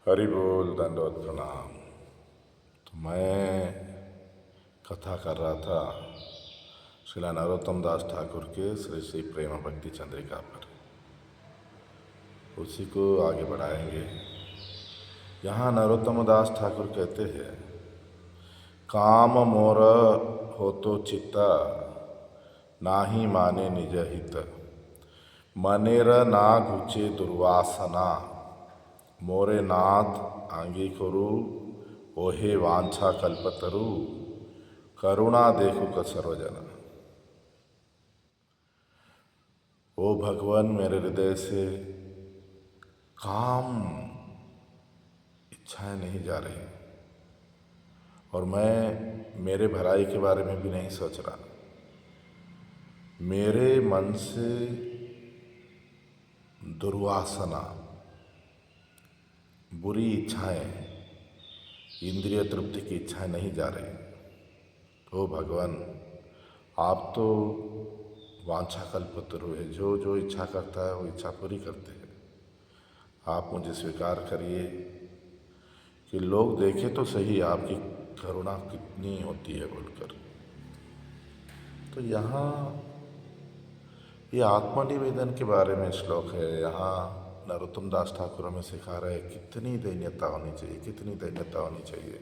हरि बोल, दंडवत प्रणाम। तो मैं कथा कर रहा था श्रीला नरोत्तम दास ठाकुर के श्री श्री प्रेम भक्ति चंद्रिका पर। उसी को आगे बढ़ाएंगे। यहाँ नरोत्तम दास ठाकुर कहते हैं, काम मोर हो तो चित्ता, नाही माने निज हित, मनेर ना घुचे दुर्वासना, मोरे नाथ आंगी करू, ओहे वांछा कल्पतरु, करुणा देखु सर्वजना। ओ भगवान, मेरे हृदय से काम इच्छाएं नहीं जा रही और मैं मेरे भलाई के बारे में भी नहीं सोच रहा। मेरे मन से दुर्वासना, बुरी इच्छाएं, इंद्रिय तृप्ति की इच्छाएं नहीं जा रही। ओ भगवान, आप तो वांछा कल्पतरु है, जो जो इच्छा करता है वो इच्छा पूरी करते हैं। आप मुझे स्वीकार करिए कि लोग देखें तो सही आपकी करुणा कितनी होती है बोलकर। तो यहाँ ये आत्मनिवेदन के बारे में श्लोक है। यहाँ नरोत्तम दास ठाकुर हमें सिखा रहे हैं कितनी दैन्यता होनी चाहिए, कितनी दैन्यता होनी चाहिए।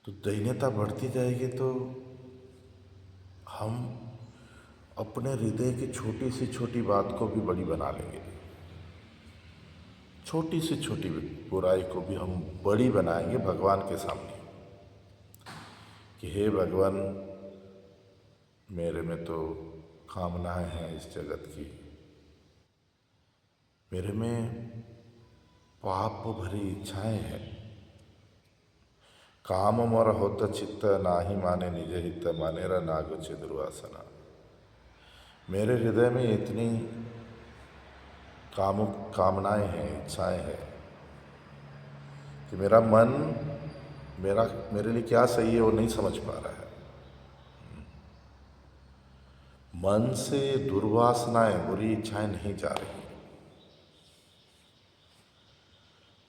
तो दैन्यता बढ़ती जाएगी तो हम अपने हृदय की छोटी से छोटी बात को भी बड़ी बना लेंगे। छोटी से छोटी बुराई को भी हम बड़ी बनाएंगे भगवान के सामने कि हे भगवान, मेरे में तो कामनाएं हैं इस जगत की, मेरे में पाप भरी इच्छाएं हैं। काम मोर होत चित्त, नाही माने निज हित, मानेरा ना गुचे दुर्वासना। मेरे हृदय में इतनी कामनाएं हैं, इच्छाएं हैं कि मेरा मन मेरे लिए क्या सही है वो नहीं समझ पा रहा है। मन से दुर्वासनाएं, बुरी इच्छाएं नहीं जा रही।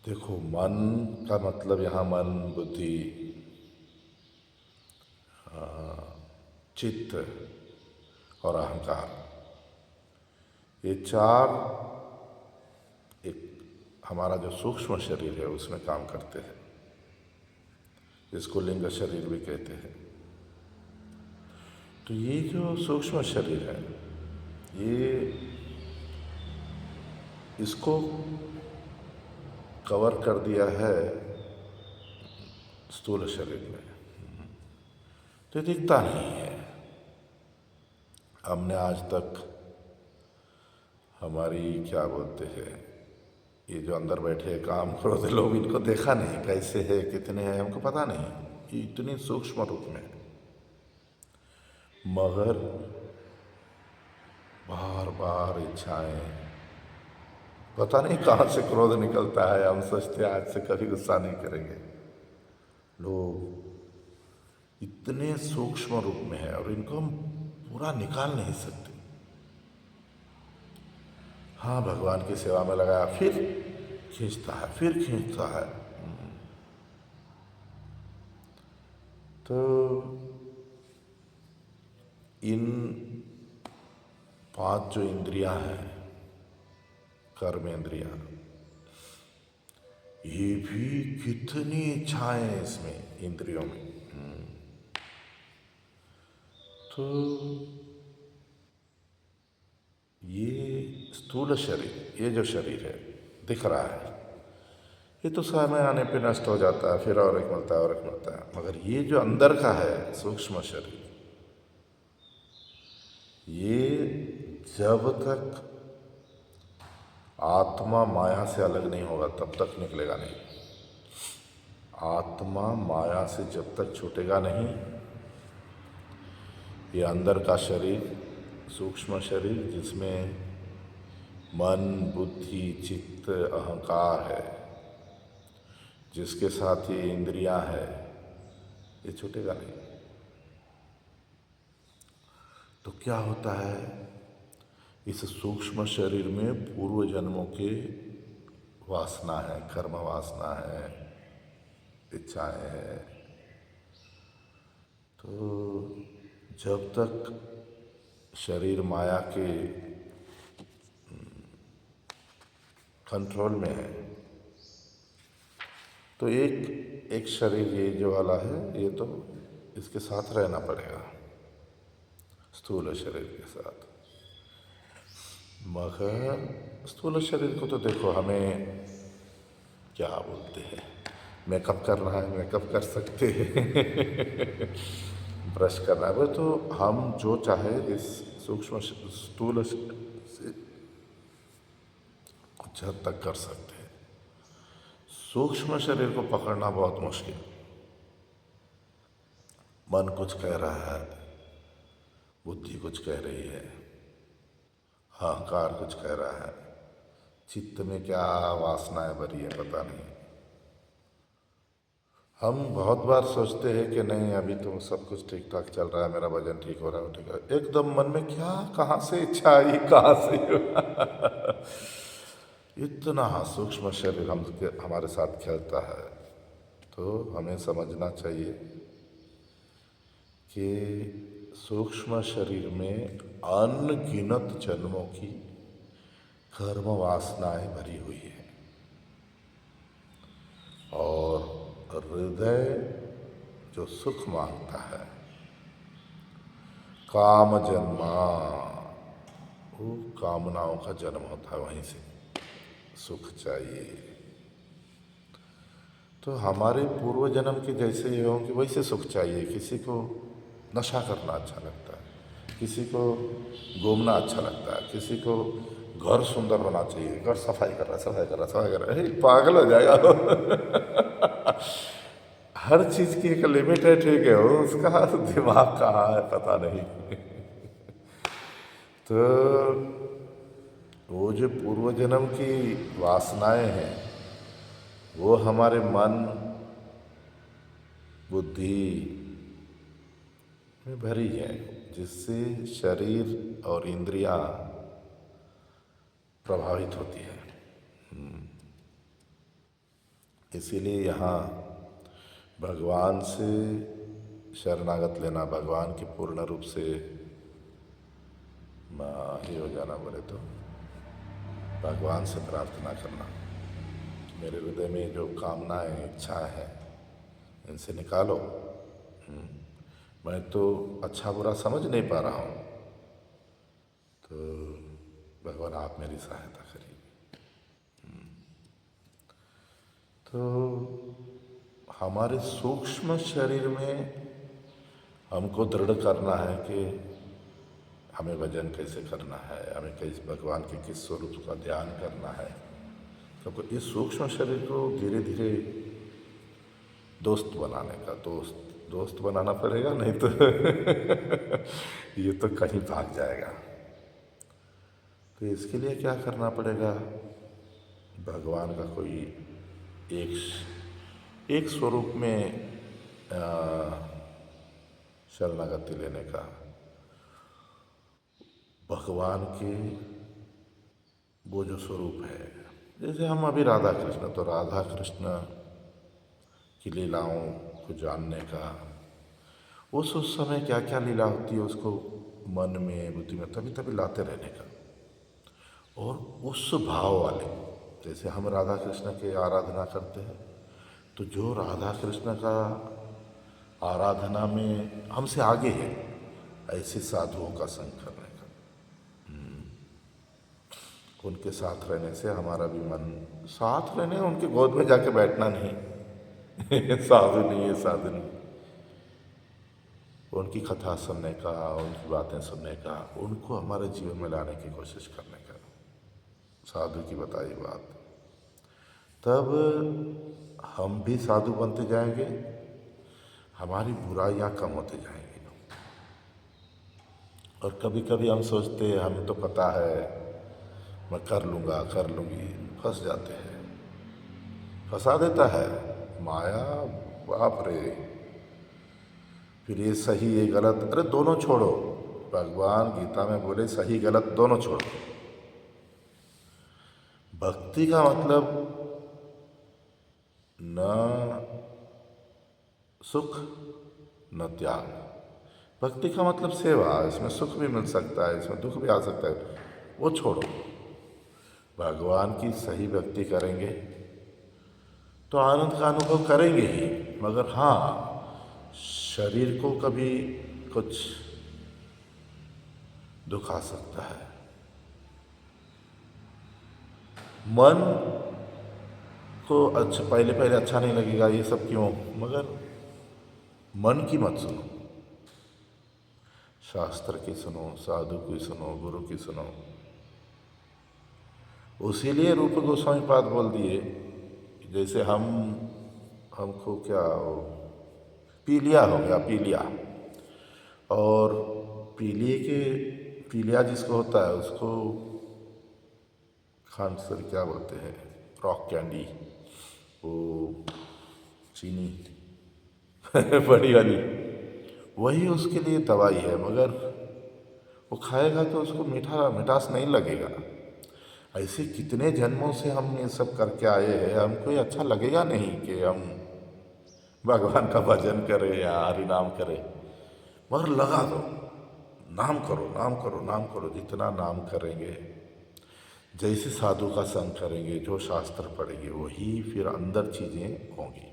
देखो, मन का मतलब यहाँ मन, बुद्धि, चित्त और अहंकार, ये चार एक हमारा जो सूक्ष्म शरीर है उसमें काम करते हैं, जिसको लिंग शरीर भी कहते हैं। तो ये जो सूक्ष्म शरीर है, ये इसको कवर कर दिया है स्थूल शरीर में, तो दिखता नहीं है। हमने आज तक हमारी क्या बोलते हैं, ये जो अंदर बैठे हैं काम क्रोध लोग, इनको देखा नहीं, कैसे है, कितने हैं, हमको पता नहीं। ये इतनी सूक्ष्म रूप में, मगर बार बार इच्छाएं, पता नहीं कहाँ से क्रोध निकलता है। हम सोचते हैं आज से कभी गुस्सा नहीं करेंगे। लोग इतने सूक्ष्म रूप में है और इनको हम पूरा निकाल नहीं सकते। हाँ, भगवान की सेवा में लगाया, फिर खींचता है, फिर खींचता है। तो इन 5 जो इंद्रियां हैं, कर्म इंद्रियां, ये भी कितनी इच्छाएं हैं इसमें, इंद्रियों में। तो ये स्थूल शरीर, ये जो शरीर है दिख रहा है, ये तो समय आने पे नष्ट हो जाता है, फिर और एक मिलता है और एक मिलता है। मगर ये जो अंदर का है सूक्ष्म शरीर, ये जब तक आत्मा माया से अलग नहीं होगा तब तक निकलेगा नहीं। आत्मा माया से जब तक छूटेगा नहीं, ये अंदर का शरीर, सूक्ष्म शरीर, जिसमें मन, बुद्धि, चित्त, अहंकार है, जिसके साथ ये इंद्रियां है, ये छूटेगा नहीं। तो क्या होता है, इस सूक्ष्म शरीर में पूर्व जन्मों के वासना है, कर्म वासना है, इच्छाएं हैं। तो जब तक शरीर माया के कंट्रोल में है, तो एक शरीर ये जो वाला है, ये तो इसके साथ रहना पड़ेगा, स्थूल शरीर के साथ। मगर स्थूल शरीर को तो देखो, हमें क्या बोलते हैं, मेकअप करना है, मेकअप कर सकते हैं ब्रश करना है, वो तो हम जो चाहे इस सूक्ष्म स्थूल से कुछ हद तक कर सकते हैं। सूक्ष्म शरीर को पकड़ना बहुत मुश्किल। मन कुछ कह रहा है, बुद्धि कुछ कह रही है, अहंकार कुछ कह रहा है, चित्त में क्या वासनाएं भरी है पता नहीं। हम बहुत बार सोचते हैं कि नहीं, अभी तो सब कुछ ठीक ठाक चल रहा है, मेरा वजन ठीक हो रहा है, ठीक है, एकदम मन में क्या, कहाँ से इच्छा आई, कहाँ से इतना सूक्ष्म शरीर हमारे साथ खेलता है। तो हमें समझना चाहिए कि सूक्ष्म शरीर में अनगिनत जन्मों की कर्म वासनाएं भरी हुई है, और हृदय जो सुख मांगता है, काम जन्मा, वो कामनाओं का जन्म होता है, वहीं से सुख चाहिए। तो हमारे पूर्व जन्म के जैसे ये होंगे वैसे सुख चाहिए। किसी को नशा करना अच्छा लगता है, किसी को घूमना अच्छा लगता है, किसी को घर सुंदर होना चाहिए, घर सफाई कर रहा, सफाई कर रहा, सफाई कर रहा है, पागल हो जाएगा हर चीज़ की एक लिमिट है, ठीक है, उसका दिमाग कहाँ है पता नहीं तो वो जो पूर्व जन्म की वासनाएं हैं, वो हमारे मन बुद्धि में भरी है, जिससे शरीर और इंद्रियां प्रभावित होती है। इसीलिए यहाँ भगवान से शरणागत लेना, भगवान के पूर्ण रूप से ही हो जाना, बोले तो भगवान से प्रार्थना करना, मेरे हृदय में जो कामनाएं, इच्छाएं हैं, इनसे निकालो। मैं तो अच्छा बुरा समझ नहीं पा रहा हूँ, तो भगवान आप मेरी सहायता करिए। तो हमारे सूक्ष्म शरीर में हमको दृढ़ करना है कि हमें भजन कैसे करना है, हमें कैसे भगवान के किस स्वरूप का ध्यान करना है। क्योंकि इस सूक्ष्म शरीर को धीरे धीरे दोस्त बनाने का, दोस्त बनाना पड़ेगा, नहीं तो ये तो कहीं भाग जाएगा। तो इसके लिए क्या करना पड़ेगा, भगवान का कोई एक स्वरूप में शरणागति लेने का, भगवान के वो जो स्वरूप है। जैसे हम अभी राधा कृष्ण, तो राधा कृष्ण की लीलाओं को जानने का, उस समय क्या क्या लीला होती है उसको मन में, बुद्धि में तभी तभी लाते रहने का, और उस भाव वाले, जैसे हम राधा कृष्ण की आराधना करते हैं, तो जो राधा कृष्ण का आराधना में हमसे आगे है, ऐसे साधुओं का संग करने का, उनके साथ रहने से हमारा भी मन, साथ रहने, उनके गोद में जाके बैठना नहीं साधु नहीं है, साधु नहीं, उनकी कथा सुनने का, उनकी बातें सुनने का, उनको हमारे जीवन में लाने की कोशिश करने का, साधु की बताई बात। तब हम भी साधु बनते जाएंगे, हमारी बुराइयां कम होते जाएंगी। और कभी कभी हम सोचते हैं हमें तो पता है, मैं कर लूँगा, कर लूँगी, फंस जाते हैं, फंसा देता है माया, बाप रे। फिर ये सही ये गलत, अरे दोनों छोड़ो, भगवान गीता में बोले सही गलत दोनों छोड़ो। भक्ति का मतलब न सुख न त्याग। भक्ति का मतलब सेवा, इसमें सुख भी मिल सकता है, इसमें दुख भी आ सकता है, वो छोड़ो। भगवान की सही भक्ति करेंगे तो आनंद का अनुभव करेंगे ही, मगर हाँ, शरीर को कभी कुछ दुख आ सकता है। मन को अच्छा पहले पहले अच्छा नहीं लगेगा, ये सब क्यों, मगर मन की मत सुनो, शास्त्र की सुनो, साधु की सुनो, गुरु की सुनो। उसीलिए रूप गोस्वामी पाद बोल दिए, जैसे हमको क्या पीलिया हो गया, पीलिया, और पीलिया जिसको होता है उसको खान सर क्या बोलते हैं, रॉक कैंडी, वो चीनी बड़ी वाली, वही उसके लिए दवाई है, मगर वो खाएगा तो उसको मिठास नहीं लगेगा। ऐसे कितने जन्मों से हम ये सब करके आए हैं, हमको ये अच्छा लगेगा नहीं कि हम भगवान का भजन करें या हरि नाम करें, मगर लगा दो, नाम करो, नाम करो, नाम करो। जितना नाम करेंगे, जैसे साधु का संग करेंगे, जो शास्त्र पढ़ेंगे, वही फिर अंदर चीज़ें होंगी।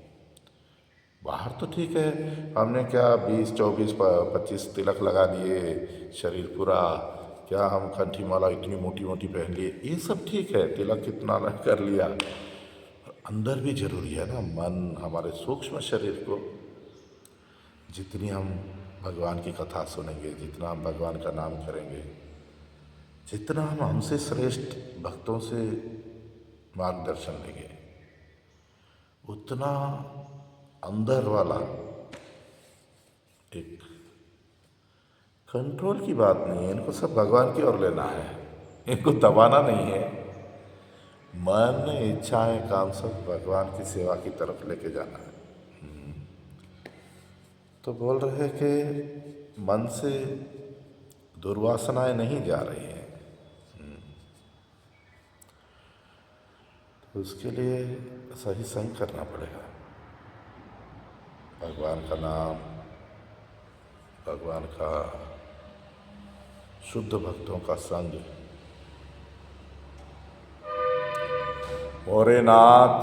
बाहर तो ठीक है, हमने क्या 20, 24, 25 तिलक लगा लिए, शरीर पूरा, क्या हम कंठी माला इतनी मोटी मोटी पहन लिए, ये सब ठीक है, तिलक कितना न कर लिया, अंदर भी जरूरी है ना। मन, हमारे सूक्ष्म शरीर को जितनी हम भगवान की कथा सुनेंगे, जितना हम भगवान का नाम करेंगे, जितना हम हमसे श्रेष्ठ भक्तों से मार्गदर्शन लेंगे, उतना अंदर वाला एक कंट्रोल की बात नहीं है, इनको सब भगवान की ओर लेना है, इनको दबाना नहीं है। मन, इच्छाएं, काम सब भगवान की सेवा की तरफ लेके जाना है। तो बोल रहे कि मन से दुर्वासनाएं नहीं जा रही हैं, तो उसके लिए सही संग करना पड़ेगा। भगवान का नाम, भगवान का शुद्ध भक्तों का संग। मोरे नाथ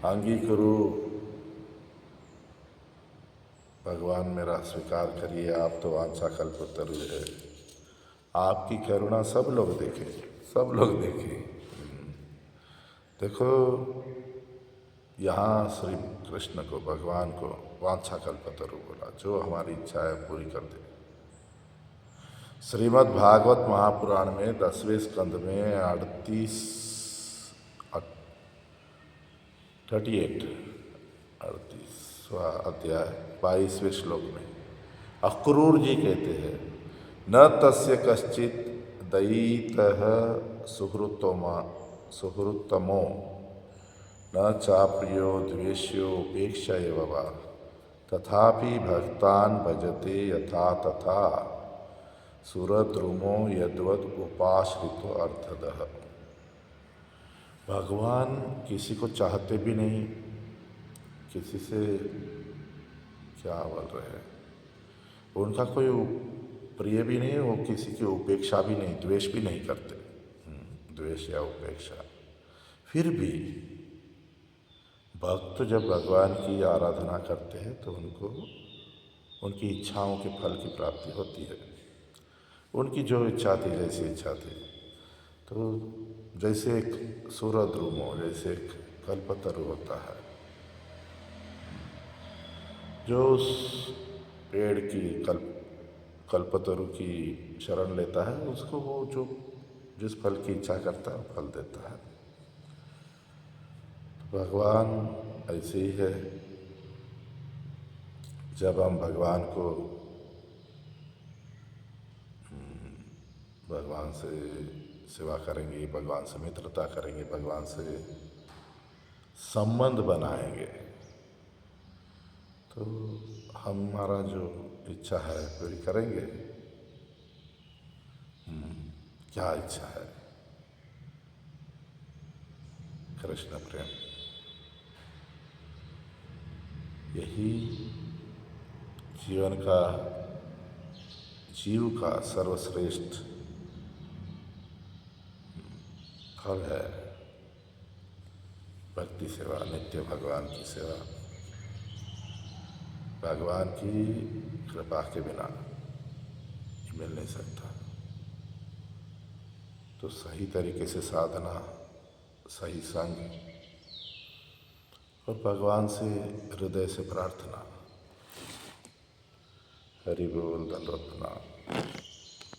अंगीकुरु, भगवान मेरा स्वीकार करिए, आप तो वांछा कल्पतरु है, आपकी करुणा सब लोग देखें, सब लोग देखें। देखो, यहाँ श्री कृष्ण को, भगवान को वांछा कल्पतरु बोला, जो हमारी इच्छा है पूरी कर दे। श्रीमद् भागवत महापुराण में 10वें स्कंद में 38वां अध्याय 22वें श्लोक में अक्रूर जी कहते हैं, न तस्य कश्चित दयितः सुहृत्तमो न चाप्रियो द्वेष्यो उपेक्षा एव वा तथापि भक्तान भजते यथा तथा सुरद्रुमो यद्वद उपाश्रितो अर्थदः। भगवान किसी को चाहते भी नहीं, किसी से क्या बोल रहे हैं, उनका कोई प्रिय भी नहीं, वो किसी की उपेक्षा भी नहीं, द्वेष भी नहीं करते, द्वेष या उपेक्षा। फिर भी भक्त जब भगवान की आराधना करते हैं तो उनको उनकी इच्छाओं के फल की प्राप्ति होती है। उनकी जो इच्छा थी, जैसी इच्छा थी, तो जैसे एक सूरद्रुमो, जैसे एक कल्पतरु होता है, जो उस पेड़ की कल्पतरु की शरण लेता है, उसको वो जो जिस फल की इच्छा करता है फल देता है। तो भगवान ऐसे ही है, जब हम भगवान को, भगवान से सेवा करेंगे, भगवान से मित्रता करेंगे, भगवान से संबंध बनाएंगे, तो हमारा जो इच्छा है पूरी करेंगे। क्या इच्छा है? कृष्ण प्रेम। यही जीवन का, जीव का सर्वश्रेष्ठ फल है। भक्ति सेवा, नित्य भगवान की सेवा। भगवान की कृपा के बिना मिल नहीं सकता। तो सही तरीके से साधना, सही संग और भगवान से हृदय से प्रार्थना। हरि बोल, दंडवत प्रणाम।